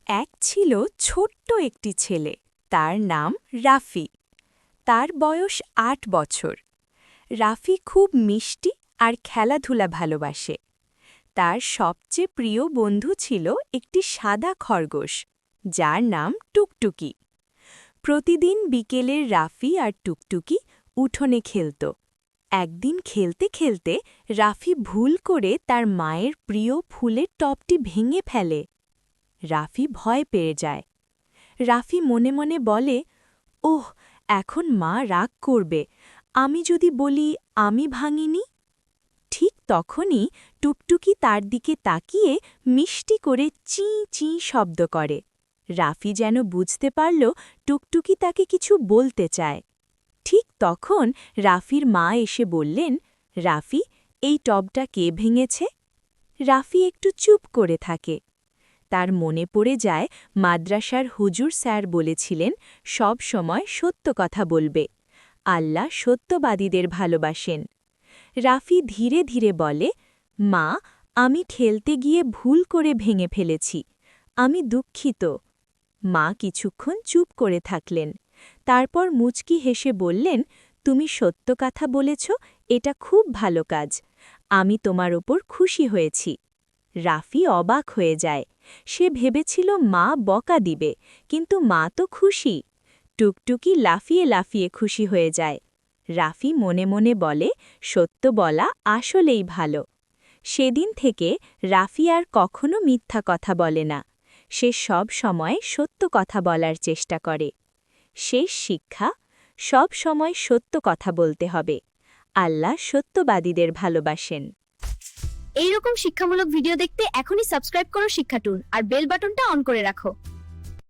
এক ছিল ছোট্ট একটি ছেলে, তার নাম রাফি। তার বয়স ৮ বছর। রাফি খুব মিষ্টি আর খেলাধুলা ভালোবাসে। তার সবচেয়ে প্রিয় বন্ধু ছিল একটি সাদা খরগোশ, যার নাম টুকটুকি। প্রতিদিন বিকেলের রাফি আর টুকটুকি উঠোনে খেলত। একদিন খেলতে খেলতে রাফি ভুল করে তার মায়ের প্রিয় ফুলের টবটি ভেঙে ফেলে। রাফি ভয় পেয়ে যায়। রাফি মনে মনে বলে, ওহ, এখন মা রাগ করবে, আমি যদি বলি আমি ভাঙিনি। ঠিক তখনই টুকটুকি তার দিকে তাকিয়ে মিষ্টি করে চি চি শব্দ করে। রাফি যেন বুঝতে পারল টুকটুকি তাকে কিছু বলতে চায়। ঠিক তখন রাফির মা এসে বললেন, রাফি, এই টবটা কে ভেঙেছে? রাফি একটু চুপ করে থাকে। তার মনে পড়ে যায় মাদ্রাসার হুজুর স্যার বলেছিলেন, সব সময় সত্য কথা বলবে। আল্লাহ সত্যবাদীদের ভালোবাসেন। রাফি ধীরে ধীরে বলে, মা, আমি খেলতে গিয়ে ভুল করে ভেঙে ফেলেছি, আমি দুঃখিত। মা কিছুক্ষণ চুপ করে থাকলেন। তারপর মুচকি হেসে বললেন, তুমি সত্য কথা বলেছ, এটা খুব ভালো কাজ। আমি তোমার ওপর খুশি হয়েছি। রাফি অবাক হয়ে যায়। সে ভেবেছিল মা বকা দিবে, কিন্তু মা তো খুশি। টুকটুকি লাফিয়ে লাফিয়ে খুশি হয়ে যায়। রাফি মনে মনে বলে, সত্য বলা আসলেই ভালো। সেদিন থেকে রাফি আর কখনো মিথ্যা কথা বলে না। সে সব সময় সত্য কথা বলার চেষ্টা করে। শেষ শিক্ষা, সব সময় সত্য কথা বলতে হবে। আল্লাহ সত্যবাদীদের ভালোবাসেন। এই রকম শিক্ষামূলক ভিডিও দেখতে এখনই সাবস্ক্রাইব করো শিক্ষা টুর আর বেল বাটনটা অন করে রাখো।